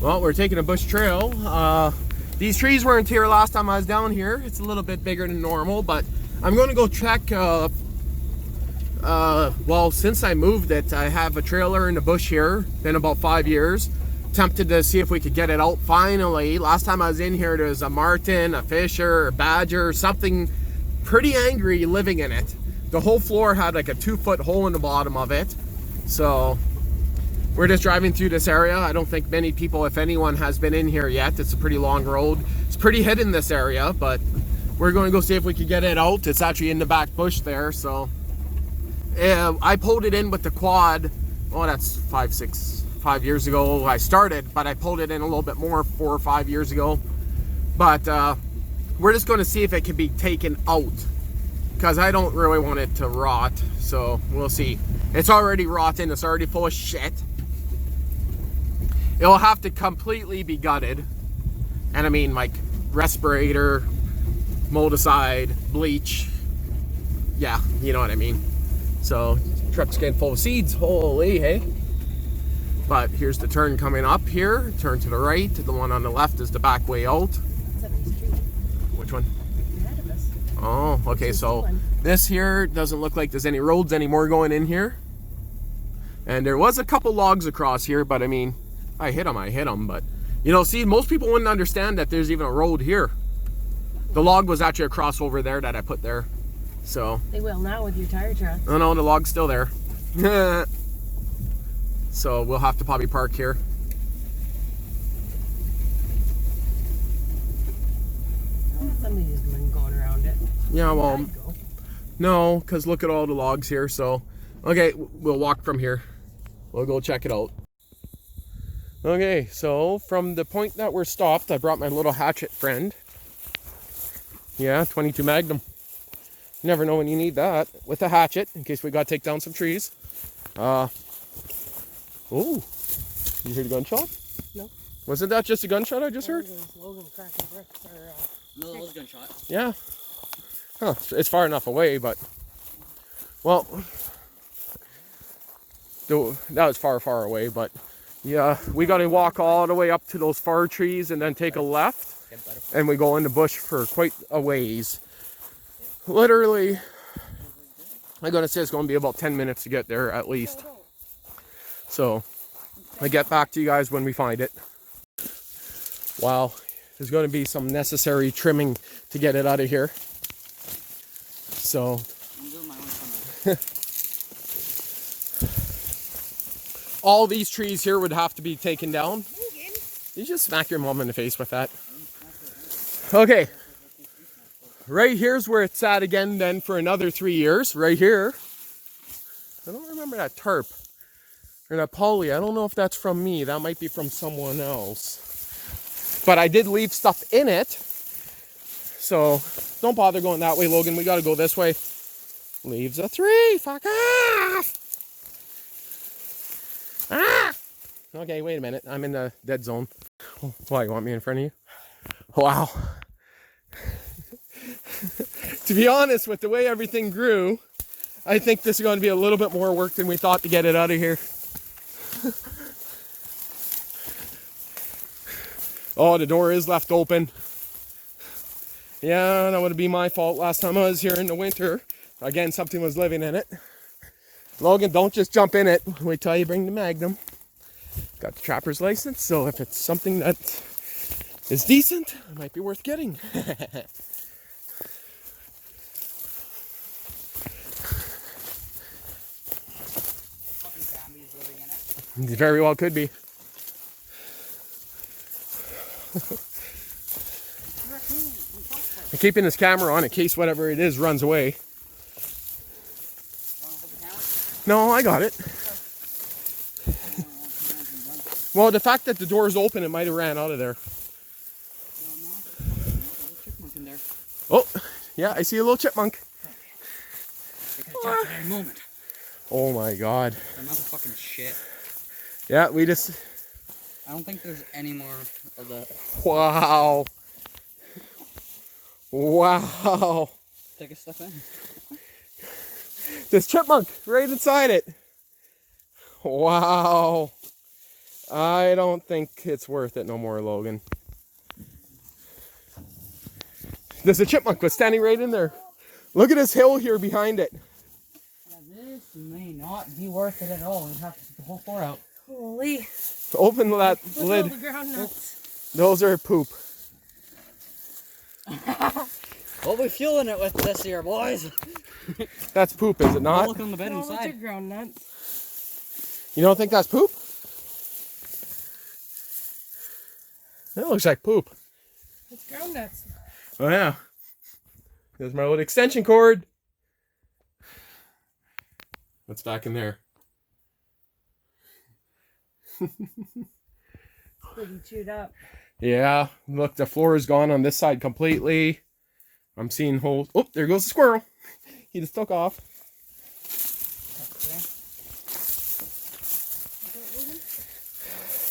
Well, we're taking a bush trail. These trees weren't here last time I was down here. It's a little bit bigger than normal, but I'm going to go check. Well, since I moved it, I have a trailer in the bush here. Been about 5 years. Tempted to see if we could get it out finally. Last time I was in here, there was a marten, a fisher, a badger, something pretty angry living in it. The whole floor had like a 2-foot hole in the bottom of it. So we're just driving through this area. I don't think many people, if anyone, has been in here yet. It's a pretty long road. It's pretty hidden, this area, but we're going to go see if we can get it out. It's actually in the back bush there. So I pulled it in with the quad. Oh, that's 5 years ago I started, but I pulled it in a little bit more 4 or 5 years ago. But we're just going to see if it can be taken out, because I don't really want it to rot. So we'll see. It's already rotten. It's already full of shit. It'll have to completely be gutted, and I mean like respirator, moldicide, bleach. Yeah, you know what I mean. So truck's getting full of seeds. Holy hey. But here's the turn coming up here. Turn to the right. The one on the left is the back way out. Which one? Oh, okay. So this here doesn't look like there's any roads anymore going in here. And there was a couple logs across here, but I mean, I hit them. But you know, see, most people wouldn't understand that there's even a road here. The log was actually a crossover there that I put there. So they will now with your tire truck. Oh no, the log's still there. So we'll have to probably park here. Somebody's been going around it. Yeah, well, no, because look at all the logs here. So, okay, we'll walk from here. We'll go check it out. Okay, so from the point that we're stopped, I brought my little hatchet friend. Yeah, 22 Magnum. You never know when you need that. With a hatchet, in case we got to take down some trees. Oh, you heard a gunshot? No. Wasn't that just a gunshot I just heard? Logan cracking bricks or, no, that was a gunshot. Yeah. Huh, it's far enough away, but... Well... That was far away, but... Yeah, we got to walk all the way up to those far trees and then take a left. And we go in the bush for quite a ways. Literally... I'm going to say it's going to be about 10 minutes to get there, at least. So... I'll get back to you guys when we find it. Wow, there's going to be some necessary trimming to get it out of here. So, all these trees here would have to be taken down. You just smack your mom in the face with that. Okay, right here's where it's at again then for another 3 years. Right here. I don't remember that tarp. Or that poly, I don't know if that's from me. That might be from someone else. But I did leave stuff in it. So don't bother going that way, Logan. We got to go this way. Leaves a 3. Fuck off. Ah! Okay, wait a minute. I'm in the dead zone. Why, you want me in front of you? Wow. To be honest, with the way everything grew, I think this is going to be a little bit more work than we thought to get it out of here. Oh, the door is left open. Yeah, that would be my fault last time I was here in the winter. Again, something was living in it. Logan, don't just jump in it. Wait till you bring the Magnum. Got the trapper's license, so if it's something that is decent, it might be worth getting. It very well could be. I'm keeping this camera on in case whatever it is runs away. No, I got it. Well, the fact that the door is open, it might have ran out of there. Oh, yeah, I see a little chipmunk. Oh my god. That motherfucking shit. Yeah, we just... I don't think there's any more of the... Wow. Wow. Take a step in. This chipmunk right inside it. Wow. I don't think it's worth it no more, Logan. There's a chipmunk was standing right in there. Look at this hill here behind it. Yeah, this may not be worth it at all. We'd have to take the whole floor out. Holy. Open that Look at all lid. the ground nuts. Those are poop. What we fueling it with this here, boys? That's poop, is it not? Look on the bed No, those are inside. ground nuts. You don't think that's poop? That looks like poop. It's ground nuts. Oh yeah. There's my old extension cord. What's back in there? Pretty chewed up. Yeah, look, the floor is gone on this side completely. I'm seeing holes. Oh, there goes the squirrel. He just took off.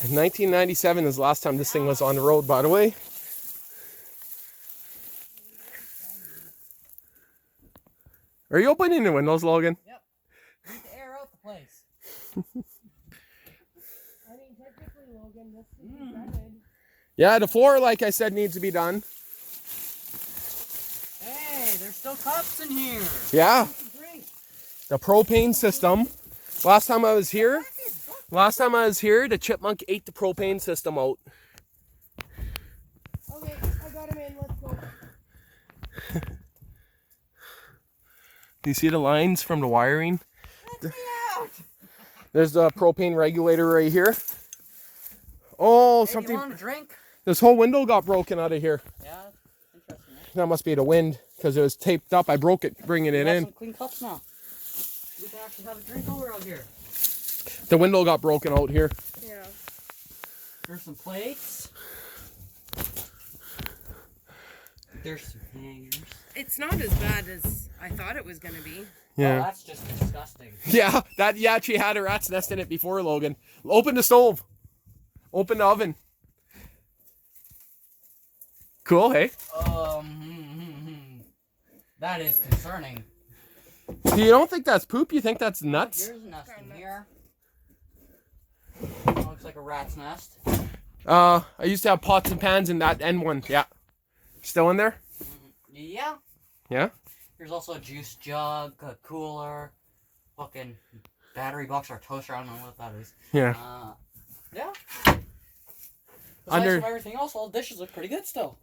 In 1997 is the last time this thing was on the road, by the way. Are you opening the windows, Logan? Yep. Need to air out the place. I mean, technically, Logan, this is gutted. Yeah, the floor, like I said, needs to be done. Hey, there's still cups in here. Yeah, Drink. the propane system. Last time I was here, the chipmunk ate the propane system out. Okay, I got him in. Let's go. Do you see the lines from the wiring? Let me out. There's the propane regulator right here. Oh, Hey, something. you want a drink? This whole window got broken out of here. Yeah, interesting. That must be the wind because it was taped up. I broke it bringing it We have in. some clean cups now. We can actually have a drink over out here. The window got broken out here. Yeah. There's some plates. There's some hangers. It's not as bad as I thought it was going to be. Oh, Yeah. that's just disgusting. Yeah, that you actually had a rat's nest in it before, Logan. Open the stove. Open the oven. Cool, hey? That is concerning. You don't think that's poop? You think that's nuts? Here's a nest in here. Looks like a rat's nest. I used to have pots and pans in that end one. Yeah. Still in there? Yeah. Yeah? There's also a juice jug, a cooler, fucking battery box or toaster. I don't know what that is. Yeah. Yeah. Besides Under- from everything else, all the dishes look pretty good still.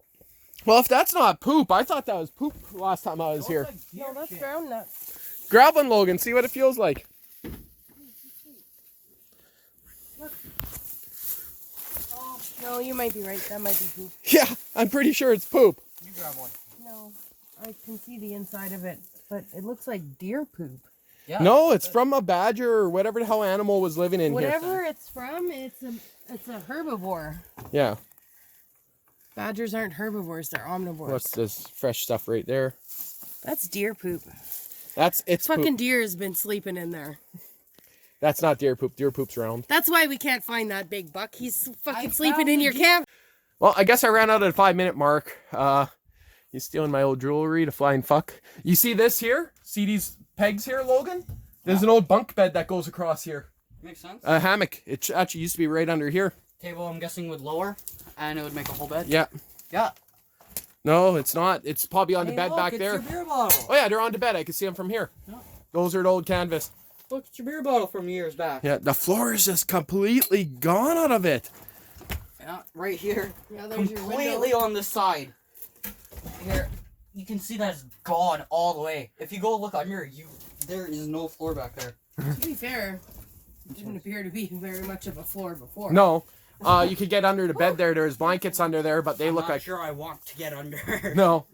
Well, if that's not poop, I thought that was poop last time I was here. No, that's ground nuts. Grab one, Logan. See what it feels like. Oh, no, you might be right. That might be poop. Yeah, I'm pretty sure it's poop. You grab one. No, I can see the inside of it, but it looks like deer poop. Yeah. No, it's from a badger or whatever the hell animal was living in here. Whatever it's from, it's a herbivore. Yeah. Badgers aren't herbivores; they're omnivores. What's this fresh stuff right there? That's deer poop. It's Fucking poop. deer has been sleeping in there. That's not deer poop. Deer poop's round. That's why we can't find that big buck. He's fucking I sleeping found in the your deer. camp. Well, I guess I ran out of the 5-minute mark. He's stealing my old jewelry to flying fuck. You see this here? See these pegs here, Logan? There's an old bunk bed that goes across here. Makes sense. A hammock. It actually used to be right under here. Table, I'm guessing, would lower, and it would make a whole bed. Yeah. Yeah. No, it's not. It's probably on the bed look, back it's there. your beer bottle. Oh yeah, they're on the bed. I can see them from here. Yeah. Those are the old canvas. Look, it's your beer bottle from years back. Yeah, the floor is just completely gone out of it. Yeah, right here. Yeah, there's your Completely window. on this side. Here, you can see that it's gone all the way. If you go look under, there is no floor back there. To be fair, it didn't appear to be very much of a floor before. No. You could get under the bed there. There's blankets under there, but they I'm look not like... sure I want to get under. No.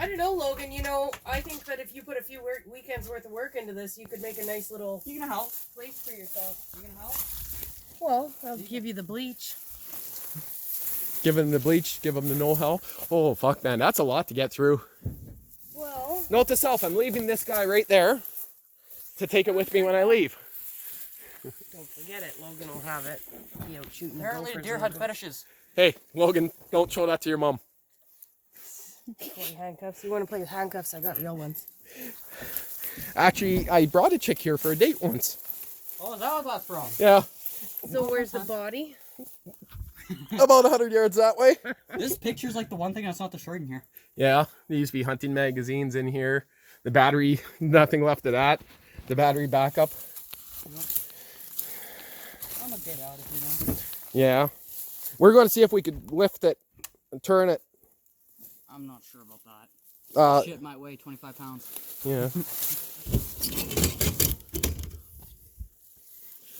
I don't know, Logan. You know, I think that if you put a few weekends worth of work into this, you could make a nice little You can help. place for yourself. You can help. Well, I'll give you the bleach. Give him the bleach. Give him the know-how. Oh, fuck, man. That's a lot to get through. Well, Note to self, I'm leaving this guy right there to take it with me when I leave. don't forget it. Logan will have it. Be out shooting Apparently, gophers deer and had go- fetishes. Hey, Logan, don't show that to your mom. Play handcuffs. You want to play with handcuffs? I got real ones. Actually, I brought a chick here for a date once. Oh, is that what that's from? Yeah. So where's the body? About 100 yards that way. This picture's like the one thing that's not destroyed in here. Yeah, there used to be hunting magazines in here. The battery, nothing left of that. The battery backup. I'm gonna get out of here now. Yeah. We're going to see if we could lift it and turn it. I'm not sure about that. Shit might weigh 25 pounds. Yeah.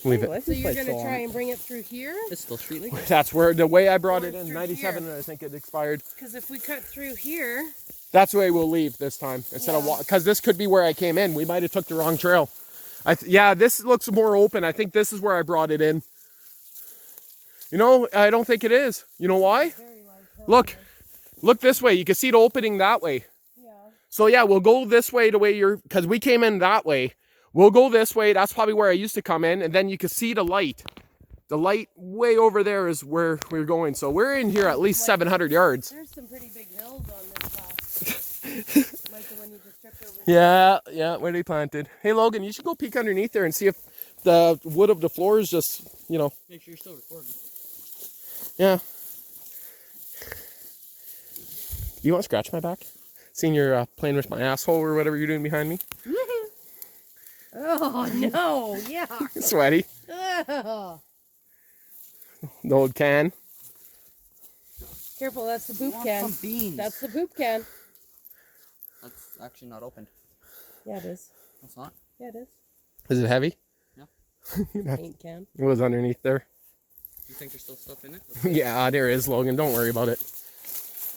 Leave it. So you're gonna try and bring it through here? It's still street legal. That's where the way I brought it Going in, through 97, here. I think it expired. Because if we cut through here, That's the way we'll leave this time instead of because this could be where I came in. We might have took the wrong trail. Yeah, this looks more open. I think this is where I brought it in. You know, I don't think it is. You know why? Look this way. You can see the opening that way. yeah. So yeah, we'll go this way the way you're, because we came in that way. We'll go this way. That's probably where I used to come in. And then you can see the light. The light way over there is where we're going. So we're in here at least 700 yards. There's some pretty big hills on this path. Like the one you just tripped over. Yeah, where they planted. Hey Logan, you should go peek underneath there and see if the wood of the floor is just, you know. Make sure you're still recording. Yeah. You want to scratch my back? Seeing you're playing with my asshole or whatever you're doing behind me. Oh no! Yeah. Sweaty. Ugh. The old can. Careful, that's the poop Want can. some beans. That's the poop can. That's actually not opened. Yeah, it is. That's not. Yeah, it is. Is it heavy? Yeah. Paint can. It was underneath there. Do you think there's still stuff in it? Yeah, there is, Logan. Don't worry about it.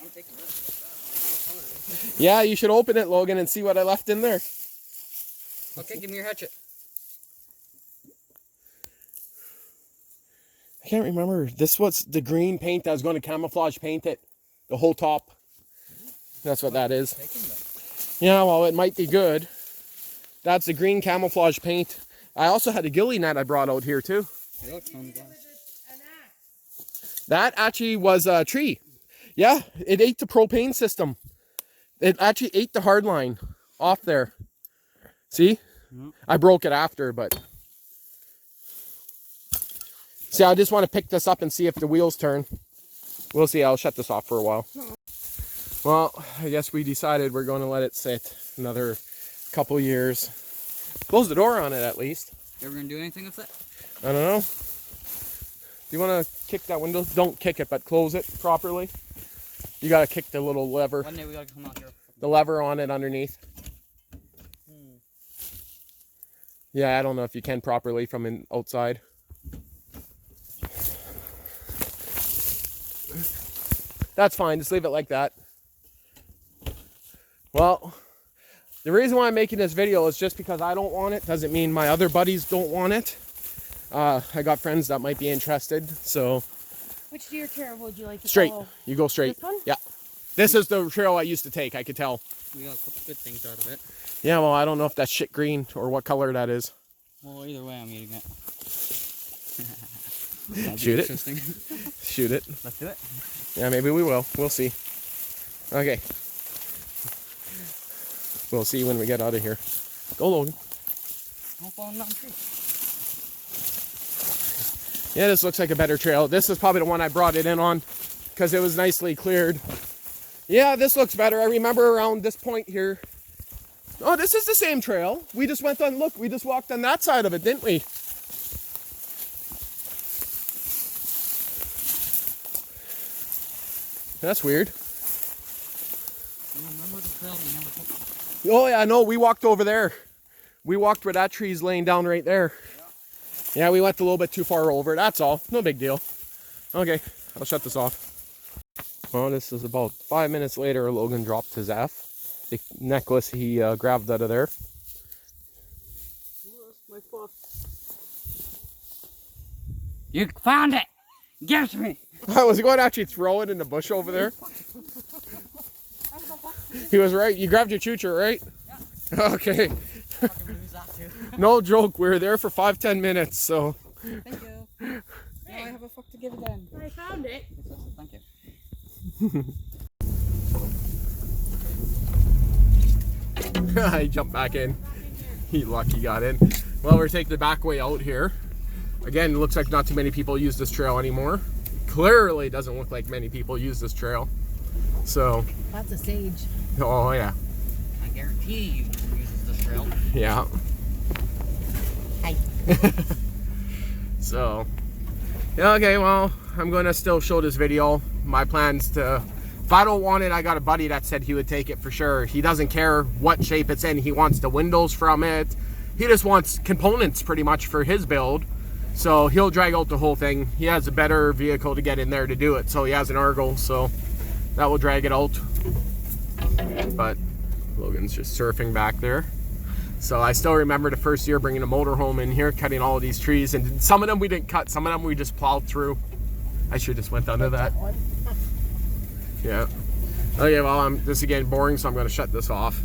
I'm taking this. Yeah, you should open it, Logan, and see what I left in there. Okay, give me your hatchet. I can't remember. This was the green paint that was going to camouflage paint it. The whole top. That's what that is. Yeah, well, it might be good. That's the green camouflage paint. I also had a ghillie net I brought out here, too. That actually was a tree. Yeah, it ate the propane system. It actually ate the hard line off there. See? I broke it after, but... See, I just want to pick this up and see if the wheels turn. We'll see. I'll shut this off for a while. Well, I guess we decided we're going to let it sit another couple years. Close the door on it at least. You ever gonna do anything with it? I don't know. You want to kick that window? Don't kick it, but close it properly. You got to kick the little lever. One day we gotta come out here. The lever on it underneath. Yeah, I don't know if you can properly from outside. That's fine, just leave it like that. Well, the reason why I'm making this video is just because I don't want it. Doesn't mean my other buddies don't want it. I got friends that might be interested, so. Which deer trail would you like to Straight, follow? you go straight. This one? Yeah. This is the trail I used to take, I could tell. We got a couple good things out of it. Yeah, well, I don't know if that's shit green or what color that is. Well, either way, I'm eating it. Shoot it. Interesting. Shoot it. Let's do it. Yeah, maybe we will. We'll see. Okay. We'll see when we get out of here. Go, Logan. Don't fall in that tree. Yeah, this looks like a better trail. This is probably the one I brought it in on because it was nicely cleared. Yeah, this looks better. I remember around this point here. Oh, this is the same trail. We just went on, look, we just walked on that side of it, didn't we? That's weird. You remember the trail we never took? Oh yeah, no, we walked over there. We walked where that tree's laying down right there. Yeah, we went a little bit too far over. That's all. No big deal. Okay, I'll shut this off. Well, this is about 5 minutes later. Logan dropped his F. The necklace he grabbed out of there. You found it! Give it to me! I was going to actually throw it in the bush over there. He was right. You grabbed your choocher, right? Yeah. Okay. No joke. We were there for 5-10 minutes, so. Thank you. Now I have a fuck to give again. I found it. Thank you. I jumped back in. He lucky got in. Well, we're taking the back way out here. Again, it looks like not too many people use this trail anymore. Clearly doesn't look like many people use this trail. So. Lots of sage. Oh yeah. I guarantee you no one uses this trail. Yeah. Hi. So. Yeah, okay, well, I'm going to still show this video. My plan's to, if I don't want it, I got a buddy that said he would take it for sure. He doesn't care what shape it's in. He wants the windows from it. He just wants components pretty much for his build. So he'll drag out the whole thing. He has a better vehicle to get in there to do it. So he has an Argo, so that will drag it out. But Logan's just surfing back there. So I still remember the first year bringing a motorhome in here, cutting all of these trees, and some of them we didn't cut, some of them we just plowed through. I should just went under that. Yeah. Okay, well, this is getting boring, so I'm going to shut this off.